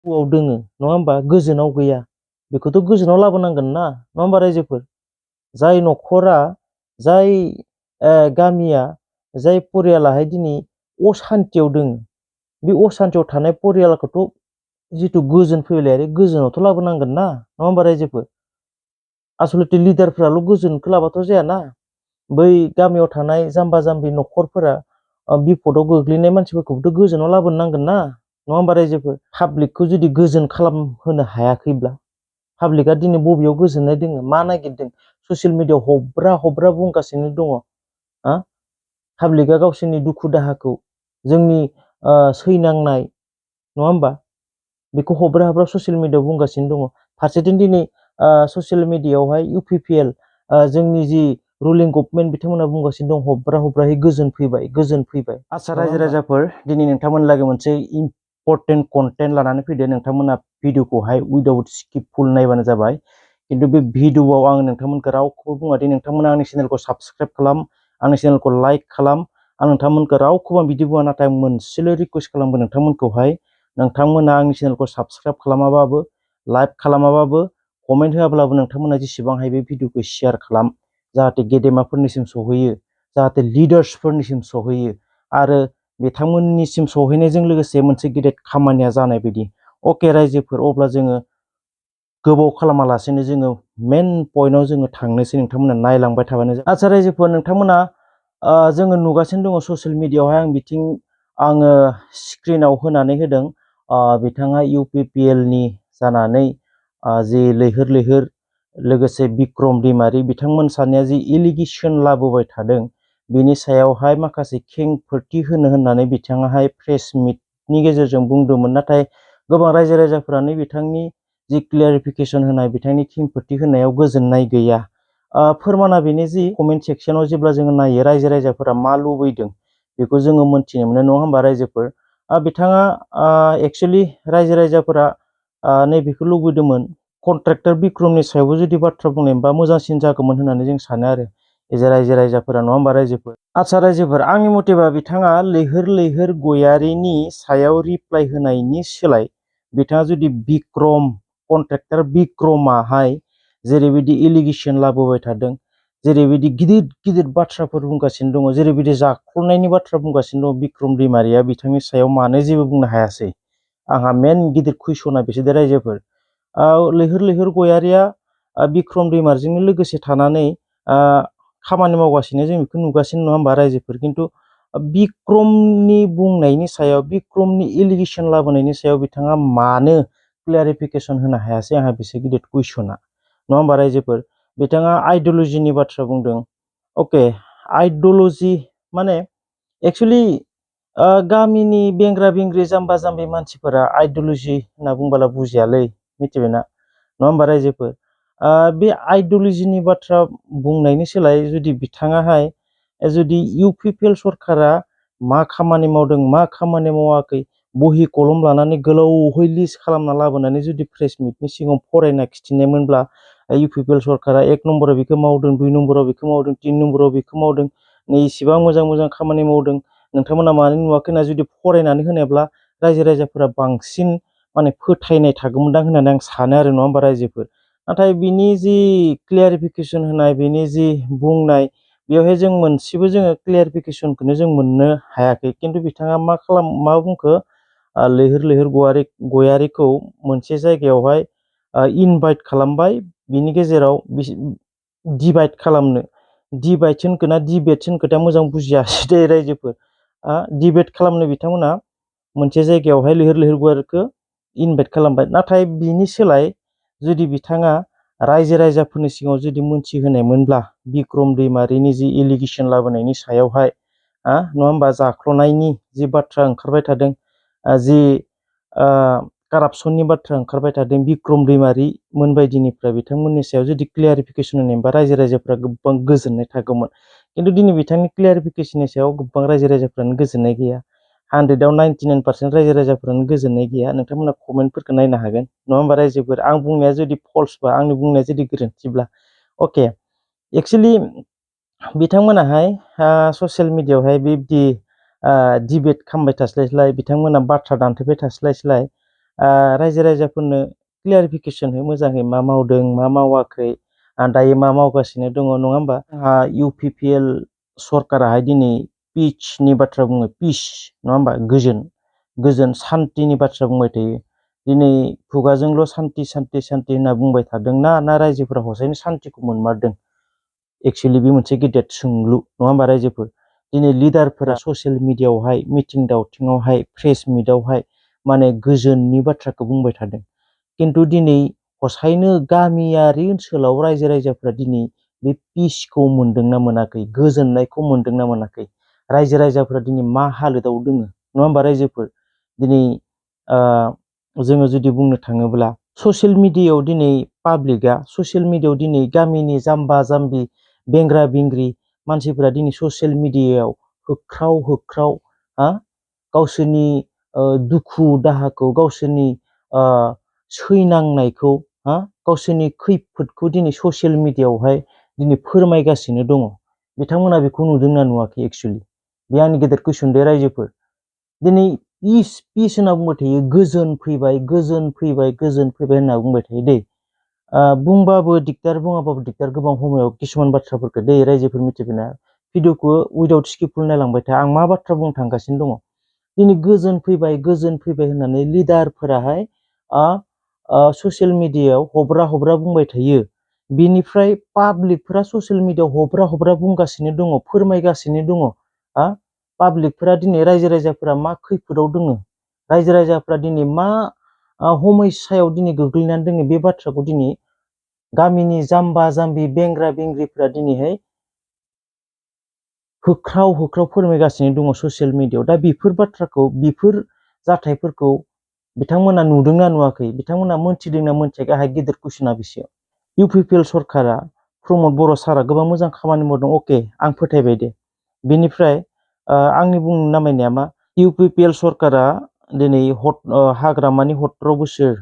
दुखुआव दोङो नङा होमबा गोजोनाव गैया बेखौथ' गोजोनाव लाबोनांगोन ना नङा होमबा रायजोफोर जाय न'खरा जाय गामिया जाय परियालाहाय दिनै असान्तियाव दोङो बे असान्तियाव थानाय परियालखौथ' जिथु गोजोन फैलायारि गोजोनावथ' लाबोनांगोन ना नङा होमबा रायजोफोर आसलथे लिडारफ्राल' गोजोनखौ लाबाथ' जायाना बै गामियाव थानाय जाम्बा जाम्बि न'खरफोरा बिपदाव गोग्लैनाय मानसिफोरखौबोथ' गोजोनाव लाबोनो नांगोन ना नङा होमबा रायजोफोर पाब्लिकखौ जुदि गोजोन खालामहोनो हायाखैब्ला पाब्लिकआ दिनै बबेयाव गोजोननाय दोङो मा नागिरदों ससियेल मिडियायाव हब्रा बुंगासिनो दङ पाब्लिकआ गावसोरनि दुखु दाहाखौ जोंनि सैनांनाय नङा होमबा बेखौ हब्रा ससियेल मिडियायाव बुंगासिनो दङ फारसेथिं दिनै ससियेल मिडियायावहाय UPPL जोंनि जि रुलिं गभर्नमेन्ट बिथांमोना बुंगासिनो दं हब्राहै गोजोन फैबाय आसा रायजो राजाफोर दिनै नोंथांमोनलागै मोनसे इम्पर्टेन्ट कन्टेन्ट लानानै फैदो नोंथांमोना भिडिअखौहाय उइदाउट स्किप फुल नायबानो जाबाय खिन्थु बे भिडिअआव आं नोंथांमोनखौ रावखौबो बुङादि नोंथांमोना आंनि चेनेलखौ साबस्क्राइब खालाम आंनि चेनेलखौ लाइक खालाम आं नोंथांमोनखौ रावखौबो बिदि बुङा नाथाय मोनसेल' रिक्वेस्ट खालामगोन नोंथांमोनखौहाय नोंथांमोना आंनि चेनेलखौ साबस्क्राइब खालामाबाबो लाइक खालामाबाबो कमेन्ट होआब्लाबो नोंथांमोना जेसेबां हायो बे भिडिअखौ शेयार खालाम जाहाथे गेदेमाफोरनिसिम सहैयो जाहाथे लिडार्सफोरनिसिम सहैयो आरो बिथांमोननिसिम सहैनायजों लोगोसे मोनसे गेदेर खामानिया जानाय बायदि अके रायजोफोर अब्ला जोङो गोबाव खालामालासेनो जोङो मेन पइन्टआव जोङो थांनोसै नोंथांमोना नायलांबाय थाबानो आচ্ছা रायजोफोर नोंथांमोना जोङो नुगासिनो दङ ससियेल मिडियायावहाय आं बिथिं आङो स्क्रिनाव होनानै होदों बिथाङा UPPL नि जानानै जि लैहोर लोगोसे बिक्रम दैमारि बिथांमोन सानैया जि एलिगेसन लाबोबाय थादों बिनि सायावहाय माखासे खेंफोरथि होननानै बिथाङाहाय प्रेस मिटनि गेजेरजों बुंदोंमोन नाथाय गोबां रायजो राजाफोरानो बिथांनि जि क्लियारिफिकेसन होनाय बिथांनि खेंफोरथि होनायाव गोजोननाय गैया फोरमाना बेनो जि कमेन्ट सेक्सनाव जेब्ला जोङो नायो रायजो राजाफोरा मा लुबैदों बेखौ जोङो मोनथिनो मोनो नङा होमबा रायजोफोर बिथाङा एक्सुअलि रायजो राजाफोरा नैबेखौ लुबैदोंमोन कन्ट्रेक्टर बिक्रमनि सायावबो जुदि बाथ्रा बुंनायमोनबा मोजांसिन जागौमोन होननानै जों सानो आरो रायजो राजाफोरा नङा होमबा रायजोफोर आচ্ছা रायजोफोर आंनि मथेबा बिथाङा लैहोर गयारिनि सायाव रिप्लाइ होनायनि सोलाय बिथाङा जुदि बिक्रम कन्ट्रेक्टर बिक्रमाहाय जेरैबायदि एलिगेसन लाबोबाय थादों जेरैबायदि गिदिर बाथ्राफोर बुंगासिनो दङ जेरैबायदि जाख्ल'नायनि बाथ्रा बुंगासिनो दङ बिक्रम दैमारिया बिथांनि सायाव मानो जेबो बुंनो हायासै आंहा मेन गिदिर कुइसना बिसोरदो रायजोफोर लैहोर गयारिया बिक्रम दैमारिजोंनो लोगोसे थानानै खामानि मावगासिनो जों बेखौ नुगासिनो नङा होमबा रायजोफोर खिन्थु बिक्रमनि बुंनायनि सायाव बिक्रमनि एलिगेसन लाबोनायनि सायाव बिथाङा मानो क्लियारिफिकेसन होनो हायासै आंहा बेसे गिदिर कुइसना नङा होमबा रायजोफोर बिथाङा आइडियलजिनि बाथ्रा बुंदों अके आइडियलजि माने एक्सुअलि गामिनि बेंग्रा बेंग्रि जाम्बा जाम्बि मानसिफोरा आइडियलजि होनना बुंबाला बुजियालै मिथिबायना नङा होमबा रायजोफोर बे आइडियलजिनि बाथ्रा बुंनायनि सोलाय जुदि बिथाङाहाय जुदि UPPL सरकारा मा खामानि मावदों मा खामानि मावाखै बहि कलम लानानै गोलावहै लिस्ट खालामना लाबोनानै जुदि प्रेस मिटनि सिगाङाव फरायना खिथिनायमोनब्ला UPPL सरकारा 1 नम्बराव बेखौ मावदों 2 नम्बराव बेखौ मावदों 3 नम्बराव बेखौ मावदों नै इसिबां मोजां खामानि मावदों नोंथांमोना मानो नुवाखै होनना जुदि फरायनानै होनायब्ला रायजो राजाफोरा बांसिन माने फोथायनाय थागौमोनदां होननानै आं सानो आरो नङा होमबा रायजोफोर नाथाय बिनि जि क्लियारिफिकेसन होनाय बिनि जि बुंनाय बेवहाय जों मोनसेबो जोङो क्लियारिफिकेसनखौनो जों मोननो हायाखै खिन्थु बिथाङा मा बुंखो लैहोर गयारिखौ मोनसे जायगायावहाय इनभाइट खालामबाय बिनि गेजेराव डिभाइड खालामनो डिभाइड होनखो ना डिबेट होनखो दा मोजां बुजियासै दे रायजोफोर डिबेट खालामनो बिथांमोना मोनसे जायगायावहाय लैहोर गयारिखौ इनभाइट खालामबाय नाथाय बिनि सोलाय जुदि बिथाङा रायजो राजाफोरनि सिगाङाव जुदि मोनथिहोनायमोनब्ला बिक्रम दैमारिनि जि एलिगेसन लाबोनायनि सायावहाय नङा होमबा जाख्ल'नायनि जि बाथ्रा ओंखारबाय थादों जि कारापसननि बाथ्रा ओंखारबाय थादों बिक्रम दैमारि मोनबायदिनिफ्राय बिथांमोननि सायाव जुदि क्लियारिफिकेसन होनायबा रायजो राजाफ्रा गोबां गोजोननाय थागौमोन खिन्थु दिनै बिथांनि क्लियारिफिकेसननि सायाव गोबां रायजो राजाफ्रानो गोजोननाय गैया 100आव 99% रायजो राजाफ्रानो गोजोननाय गैया नोंथांमोना कमेन्टफोरखौ नायनो हागोन नङा होमबा रायजोफोर आं बुंनाया जुदि फल्सबा आंनि बुंनाया जुदि गोरोन्थिब्ला अके एक्सुअलि बिथांमोनाहाय ससियेल मिडियायावहाय बिब्दि डिबेट खालामबाय थास्लायस्लाय बिथांमोना बाथ्रा दान्थेबाय थास्लायस्लाय रायजो राजाफोरनो क्लियारिफिकेसन हो मोजाङै मा मावदों मा मावाखै दायो मा मावगासिनो दङ नङा होमबा UPPL सरकाराहाय दिनै पिसनि बाथ्रा बुङो पिस नङा होमबा गोजोन सान्तिनि बाथ्रा बुंबाय थायो दिनै खुगाजोंल' सान्ति सान्ति सान्ति होनना बुंबाय थादोंना रायजोफोरा हसायैनो सान्तिखौ मोनमारदों एक्सुवेलि बे मोनसे गेदेर सोंलु नङा होमबा रायजोफोर दिनै लिडारफोरा ससियेल मिडियाआवहाय मिटिं दावथिङावहाय प्रेस मिटआवहाय माने गोजोननि बाथ्राखौ बुंबाय थादों खिन्थु दिनै हसायैनो गामियारि ओनसोलाव रायजो राजाफोरा दिनै बे पिसखौ मोनदोंना मोनाखै गोजोननायखौ मोनदोंना मोनाखै रायजो राजाफोरा दिनै मा हालोदाव दोङो नङा होमबा रायजोफोर दिनै जोङो जुदि बुंनो थाङोब्ला ससियेल मिडियायाव दिनै पाब्लिकआ ससियेल मिडियायाव दिनै गामिनि जाम्बा जाम्बि बेंग्रा बेंग्रि मानसिफोरा दिनै ससियेल मिडियायाव होख्राव गावसोरनि दुखु दाहाखौ गावसोरनि सैनांनायखौ गावसोरनि खैफोदखौ दिनै ससियेल मिडियायावहाय दिनै फोरमायगासिनो दङ बिथांमोना बेखौ नुदोंना नुवाखै एक्सुवेलि बे आंनि गेदेर कुइसन दे रायजोफोर दिनै पिस होनना बुंबाय थायो गोजोन फैबाय होनना बुंबाय थायो दै बुंबाबो दिगदार बुङाबाबो दिगदार गोबां समायाव किसुमान बाथ्राफोरखौ दै रायजोफोर मिथिबायना भिडिअखौ उइदाउट स्किपफुल नायलांबाय था आं मा बाथ्रा बुंनो थांगासिनो दङ दिनै गोजोन फैबाय होननानै लिडारफोराहाय ससियेल मिडियायाव हब्रा बुंबाय थायो बिनिफ्राय पाब्लिकफोरा ससियेल मिडियायाव हब्रा बुंगासिनो दङ फोरमायगासिनो दङ पाब्लिकफोरा दिनै रायजो राजाफोरा मा खैफोदाव दङ रायजो राजाफोरा दिनै मा समस्यायाव दिनै गोग्लैनानै दङ बे बाथ्राखौ दिनै गामिनि जाम्बा जाम्बि बेंग्रा बेंग्रिफोरा दिनैहाय होख्राव फोरमायगासिनो दङ ससियेल मिडियायाव दा बेफोर बाथ्राखौ बेफोर जाथायफोरखौ बिथांमोना नुदोंना नुवाखै बिथांमोना मोनथिदोंना मोनथियाखै आंहा गिदिर कुइसना बिसोर UPPL सरकारा प्रमद बर' सारा गोबां मोजां खामानि मावदों अके आं फोथायबाय दे बेनिफ्राय आंनि बुंनो नामायनाया मा UPPL सरकारा दिनै हाग्रामानि 17 बोसोर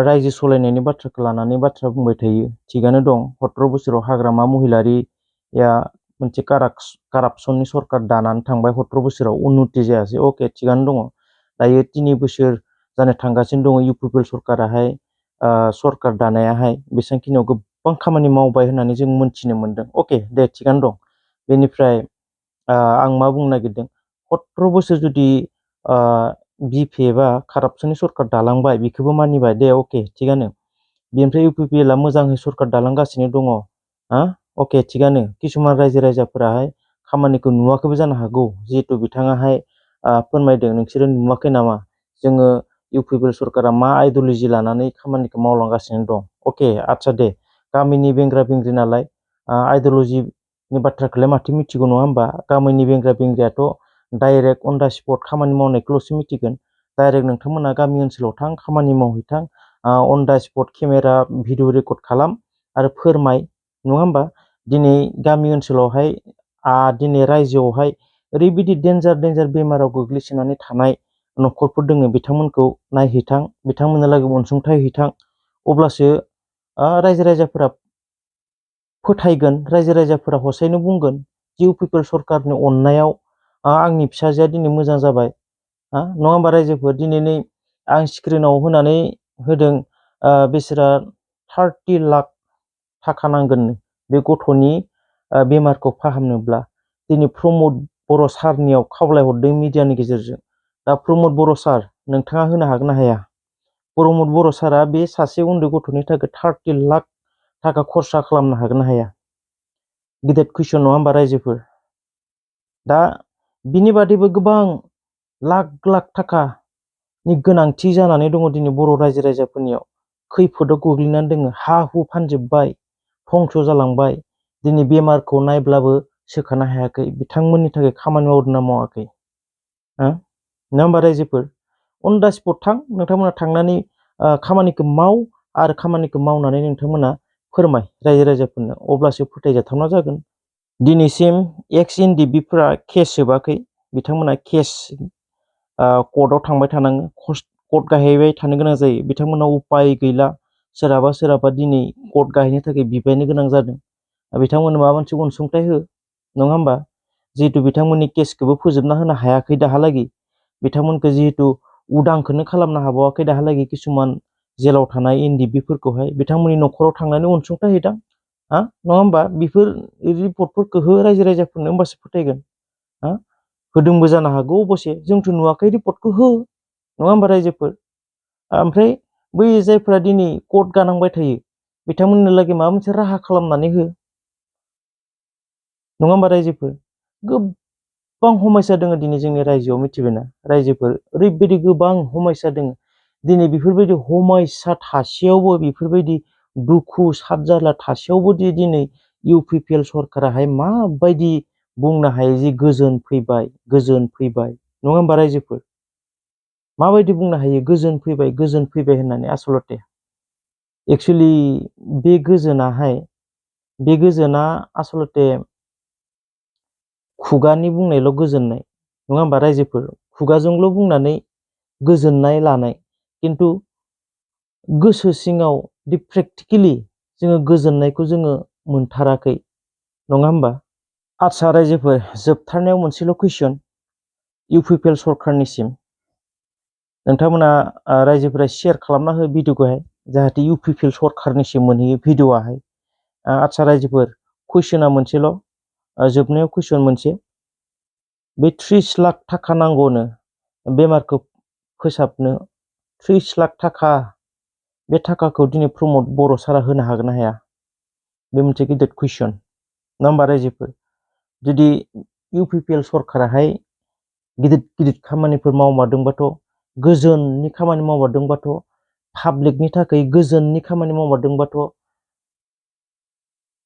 रायजो सलायनायनि बाथ्राखौ लानानै बाथ्रा बुंबाय थायो थिगानो दं 17 बोसोराव हाग्रामा महिलारिया मोनसे कारापसननि सरकार दानानै थांबाय 17 बोसोराव उन्नति जायासै अके थिगानो दङ दायो 3 बोसोर जानो थांगासिनो दङ UPPL सरकाराहाय सरकार दानायाहाय बेसेबांखिनियाव गोबां खामानि मावबाय होननानै जों मोनथिनो मोनदों अके दे थिगानो दं बेनिफ्राय आं मा बुंनो नागिरदों 17 बोसोर जुदि बिपिएफआ कारापसननि सरकार दालांबाय बेखौबो मानिबाय दे अके थिगानो बेनिफ्राय UPPLआ मोजाङै सरकार दालांगासिनो दङ अके थिगानो किसुमान रायजो राजाफोराहाय खामानिखौ नुवाखैबो जानो हागौ जिहेतु बिथाङाहाय फोरमायदों नोंसोरो नुवाखै नामा जोङो UPPL सरकारा मा आइडिय'लजि लानानै खामानिखौ मावलांगासिनो दं अके आदसा दे गामिनि बेंग्रा बेंग्रि नालाय आइडिय'लजिनि बाथ्राखौलाय माथो मिथिगौ नङा होमबा गामिनि बेंग्रा बेंग्रियाथ' डाइरेक्ट अन दा स्पट खामानि मावनायखौल'सो मिथिगोन डाइरेक्ट नोंथांमोना गामि ओनसोलाव थां खामानि मावहैथां अन दा स्पट केमेरा भिडिअ रेकर्ड खालाम आरो फोरमाय नङा होमबा दिनै गामि ओनसोलावहाय दिनै रायजोआवहाय ओरैबायदि डेन्जार बेमाराव गोग्लैसोनानै थानाय न'खरफोर दङ बिथांमोनखौ नायहैथां बिथांमोनहालागै अनसुंथाइ हैथां अब्लासो रायजो राजाफोरा फोथायगोन रायजो राजाफोरा हसायैनो बुंगोन UPPL सरकारनि अननायाव आंनि फिसाजोआ दिनै मोजां जाबाय नङा होमबा रायजोफोर दिनै नै आं स्क्रिनाव होनानै होदों बिसोरा 30 लाख थाखा नांगोन बे गथ'नि बेमारखौ फाहामनोब्ला दिनै प्रमद बर' सारनियाव खावलायहरदों मिडियानि गेजेरजों दा प्रमद बर' सार नोंथाङा होनो हागोन ना हाया प्रमद बर' सारा बे सासे उन्दै गथ'नि थाखाय 30 लाख थाखा खरसा खालामनो हागोन ना हाया गिदिर कुइसन नङा होमबा रायजोफोर दा बिनि बादैबो गोबां लाख थाखानि गोनांथि जानानै दङ दिनै बर' रायजो राजाफोरनियाव खैफोदाव गोग्लैनानै दङ हा हु फानजोब्बाय धंस जालांबाय दिनै बेमारखौ नायब्लाबो सोखानो हायाखै बिथांमोननि थाखाय खामानि मावदोंना मावाखै नङा होमबा रायजोफोर अन दा स्पट थां नोंथांमोना थांनानै खामानिखौ माव आरो खामानिखौ मावनानै नोंथांमोना फोरमाय रायजो राजाफोरनो अब्लासो फोथायजाथावना जागोन दिनैसिम एक्स NDBफोरा केस जोबाखै बिथांमोना केस कर्टआव थांबाय थानाङो कर्ट गाहैबाय थानो गोनां जायो बिथांमोना उपाय गैला सोरहाबा दिनै कर्ट गाहैनो थाखाय बिबायनो गोनां जादों बिथांमोननो माबा मोनसे अनसुंथाइ हो नङा होमबा जिहेतु बिथांमोननि केसखौबो फोजोबना होनो हायाखै दाहालागै बिथांमोनखौ जिहेतु उदांखौनो खालामनो हाबावाखै दाहालागै किसुमान जेलाव थानाय एनडिबिफोरखौहाय बिथांमोननि न'खराव थांनानै अनसुंथाइ हैदां नङा होमबा बेफोर रिपर्टफोरखौ हो रायजो राजाफोरनो होमबासो फोथायगोन होदोंबो जानो हागौ अबसे जोंथ' नुवाखै रिपर्टखौ हो नङा होमबा रायजोफोर ओमफ्राय बै जायफोरा दिनै कर्ट गानांबाय थायो बिथांमोननो लागै माबा मोनसे राहा खालामनानै हो नङा होमबा रायजोफोर गोबां समस्या दङ दिनै जोंनि रायजोआव मिथिबायना रायजोफोर ओरैबायदि गोबां समस्या दङ दिनै बेफोरबायदि समस्या थासेयावबो बेफोरबायदि दुखु साबजारला थासेयावबो दिनै इउपिपिएल सरकाराहाय माबायदि बुंनो हायो जि गोजोन फैबाय नङा होमबा रायजोफोर माबायदि बुंनो हायो गोजोन फैबाय होननानै आसलते एक्चुअलि बे गोजोना आसलते खुगानि बुंनायल' गोजोननाय नङा होमबा रायजोफोर खुगाजोंल' बुंनानै गोजोननाय लानाय खिन्थु गोसो सिङाव प्रेक्टिकेलि जोङो गोजोननायखौ जोङो मोनथाराखै नङा होमबा आदसा रायजोफोर जोबथारनायाव मोनसेल' कुइसन इउपिपिएल सरकारनिसिम नोंथांमोना रायजोफोरा शेयार खालामना हो भिडिअखौहाय जाहाथे इउपिपिएल सरकारनिसिम मोनहैयो भिडिअआहाय आदसा रायजोफोर कुइसना मोनसेल' जोबनायाव कुइसन मोनसे बे 30 लाख थाखा नांगौनो बेमारखौ फोसाबनो 30 लाख थाखा बे थाखाखौ दिनै प्रमद बर' सारा होनो हागोन ना हाया बे मोनसे गिदिर कुइसन नङा होमबा रायजोफोर जुदि इउपिपिएल सरकाराहाय गिदिर खामानिफोर मावमारदोंबाथ' गोजोननि खामानि मावमारदोंबाथ' पाब्लिकनि थाखाय गोजोननि खामानि मावमारदोंबाथ'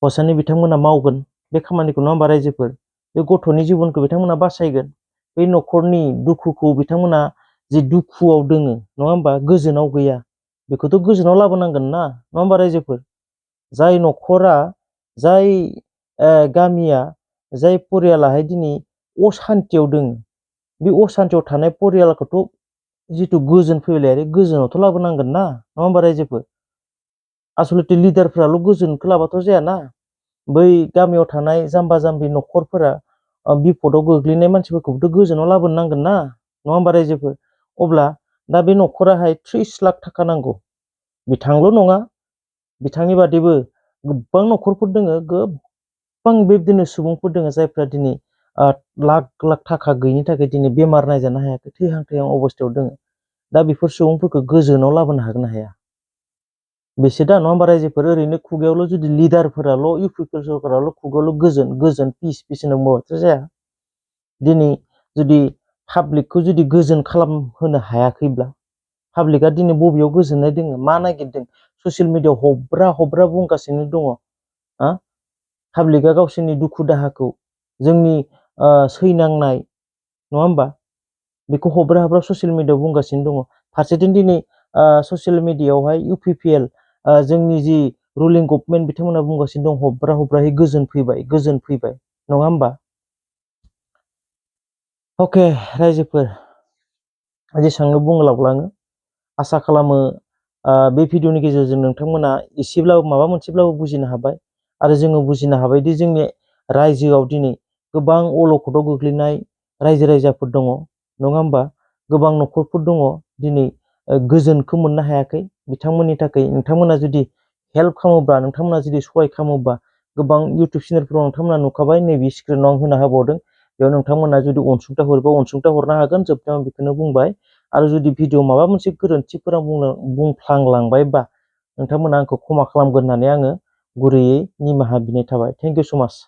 हसानि बिथांमोना मावगोन बे खामानिखौ नङा होमबा रायजोफोर बे गथ'नि जिबनखौ बिथांमोना बासायगोन बे न'खरनि दुखुखौ बिथांमोना जि दुखुआव दोङो नङा होमबा गोजोनाव गैया बेखौथ' गोजोनाव लाबोनांगोन ना नङा होमबा रायजोफोर जाय न'खरा जाय गामिया जाय परियालाहाय दिनै असान्तियाव दोङो बे असान्तियाव थानाय परियालखौथ' जिथु गोजोन फैलायारि गोजोनावथ' लाबोनांगोन ना नङा होमबा रायजोफोर आसलते लिडारफ्राल' गोजोनखौ लाबाथ' जायाना बै गामियाव थानाय जाम्बा जाम्बि न'खरफोरा बिपदाव गोग्लैनाय मानसिफोरखौबोथ' गोजोनाव लाबोनांगोन ना नङा होमबा रायजोफोर अब्ला दा बे न'खराहाय 30 लाख थाखा नांगौ बिथांल' नङा बिथांनि बादैबो गोबां न'खरफोर दोङो गोबां बेबायदिनो सुबुंफोर दोङो जायफ्रा दिनै लाख थाखा गैयिनि थाखाय दिनै बेमार नायजानो हायाखै थैहां अबस्थायाव दोङो दा बेफोर सुबुंफोरखौ गोजोनाव लाबोनो हागोन ना हाया बेसे दा नङा होमबा रायजोफोर ओरैनो खुगायावल' जुदि लिडारफोराल' इउपिपिएल सरकाराल' खुगायावल' गोजोन पिस होनो बुंबाथ' जाया दिनै जुदि पाब्लिकखौ जुदि गोजोन खालामहोनो हायाखैब्ला पाब्लिकआ दिनै बबेयाव गोजोननाय दोङो मा नागिरदों ससियेल मिडियायाव हब्रा बुंगासिनो दङ पाब्लिकआ गावसोरनि दुखु दाहाखौ जोंनि सैनांनाय नङा होमबा बेखौ हब्रा ससियेल मिडियायाव बुंगासिनो दङ फारसेथिं दिनै ससियेल मिडियायावहाय इउपिपिएल जोंनि जि रुलिं गभर्नमेन्ट बिथांमोना बुंगासिनो दं हब्राहै गोजोन फैबाय नङा होमबा अके रायजोफोर जेसेबांनो बुंलांलाङो आसा खालामो बे भिडिअनि गेजेरजों नोंथांमोना एसेब्लाबो माबा मोनसेब्लाबो बुजिनो हाबाय आरो जोङो बुजिनो हाबायदि जोंनि रायजोआव दिनै गोबां अलखदाव गोग्लैनाय रायजो राजाफोर दङ नङा होमबा गोबां न'खरफोर दङ दिनै गोजोनखौ मोननो हायाखै बिथांमोननि थाखाय नोंथांमोना जुदि हेल्प खालामोब्ला नोंथांमोना जुदि सहाय खालामोब्ला गोबां इउटुब चेनेलफोराव नोंथांमोना नुखाबाय नैबे स्क्रिनाव आं होना होबावदों बेयाव नोंथांमोना जुदि अनसुंथाइ हरोबा अनसुंथाइ हरनो हागोन जोबनायाव बेखौनो बुंबाय आरो जुदि भिडिअ माबा मोनसे गोरोन्थिफोरा बुंफ्लांलांबायबा नोंथांमोना आंखौ क्षमा खालामगोन होननानै आङो गुरैयै निमाहा बिनाय थाबाय थेंक इउ सो माच